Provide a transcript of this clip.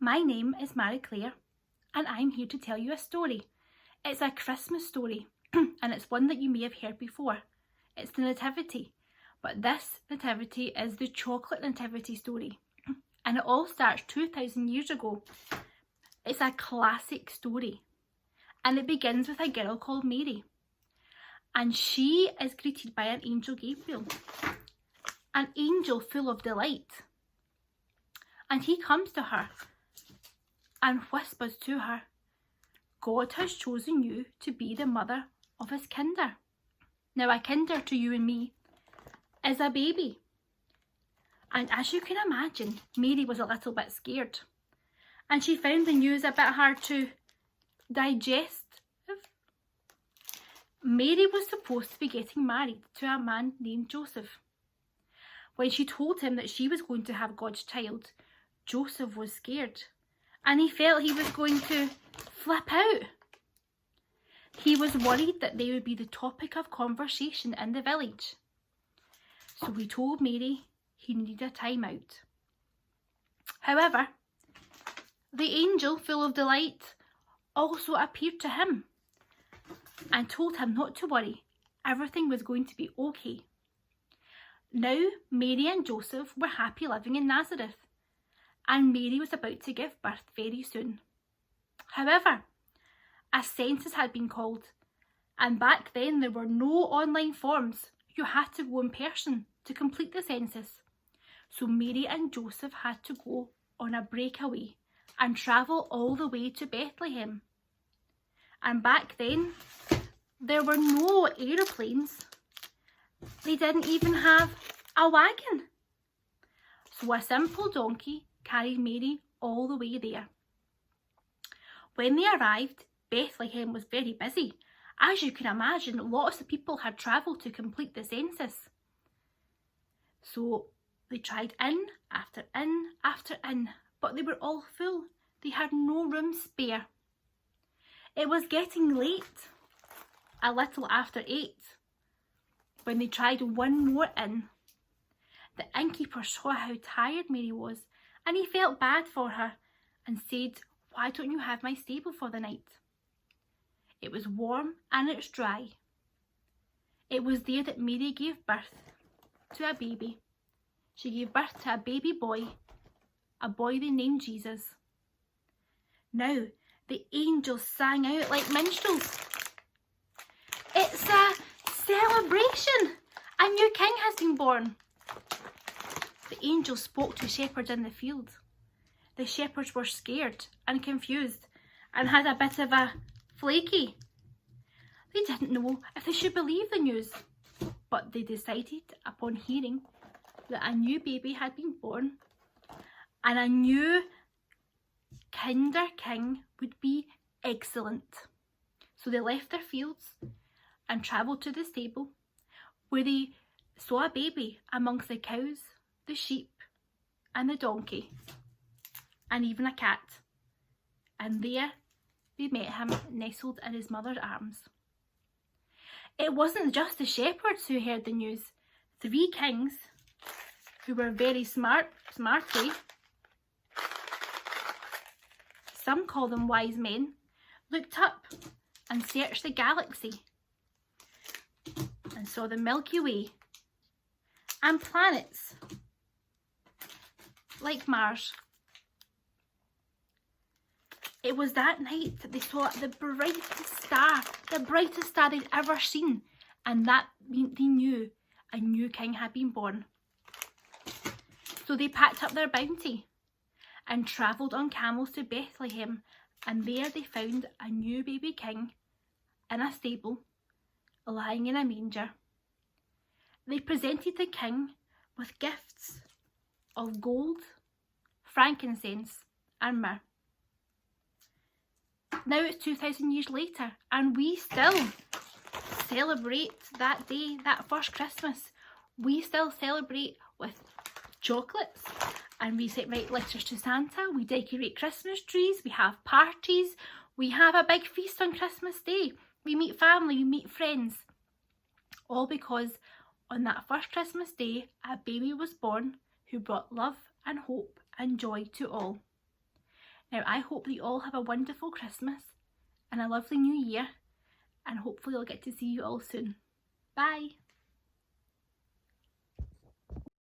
My name is Mary Claire and I'm here to tell you a story. It's a Christmas story and it's one that you may have heard before. It's the Nativity, but this Nativity is the chocolate Nativity story and it all starts 2,000 years ago. It's a classic story and it begins with a girl called Mary, and she is greeted by an angel Gabriel, an angel full of delight, and he comes to her and whispers to her, God has chosen you to be the mother of his kinder. Now a kinder to you and me is a baby. And as you can imagine, Mary was a little bit scared. And she found the news a bit hard to digest. Mary was supposed to be getting married to a man named Joseph. When she told him that she was going to have God's child, Joseph was scared. And he felt he was going to flip out. He was worried that they would be the topic of conversation in the village. So he told Mary he needed a time out. However, the angel, full of delight, also appeared to him and told him not to worry, everything was going to be okay. Now Mary and Joseph were happy living in Nazareth, and Mary was about to give birth very soon. However, a census had been called, and back then there were no online forms. You had to go in person to complete the census. So Mary and Joseph had to go on a breakaway and travel all the way to Bethlehem. And back then, there were no aeroplanes. They didn't even have a wagon. So a simple donkey carried Mary all the way there. When they arrived, Bethlehem was very busy. As you can imagine, lots of people had travelled to complete the census. So they tried inn after inn after inn, but they were all full. They had no room spare. It was getting late, a little after 8, when they tried one more inn. The innkeeper saw how tired Mary was, and he felt bad for her and said, why don't you have my stable for the night? It was warm and it's dry. It was there that Mary gave birth to a baby. She gave birth to a baby boy, a boy they named Jesus. Now, the angels sang out like minstrels. It's a celebration! A new king has been born. The angels spoke to shepherds in the field. The shepherds were scared and confused and had a bit of a flaky. They didn't know if they should believe the news, but they decided upon hearing that a new baby had been born and a new kinder king would be excellent. So they left their fields and travelled to the stable, where they saw a baby amongst the cows, the sheep and the donkey, and even a cat. And there they met him nestled in his mother's arms. It wasn't just the shepherds who heard the news. 3 kings, who were very smarty, some call them wise men, looked up and searched the galaxy and saw the Milky Way and planets like Mars. It was that night that they saw the brightest star they'd ever seen, and that meant they knew a new king had been born. So they packed up their bounty and travelled on camels to Bethlehem, and there they found a new baby king in a stable, lying in a manger. They presented the king with gifts of gold, frankincense and myrrh. Now it's 2,000 years later and we still celebrate that day, that first Christmas. We still celebrate with chocolates and we write letters to Santa, we decorate Christmas trees, we have parties, we have a big feast on Christmas Day. We meet family, we meet friends. All because on that first Christmas Day, a baby was born who brought love and hope and joy to all. Now, I hope that you all have a wonderful Christmas and a lovely new year, and hopefully I'll get to see you all soon. Bye!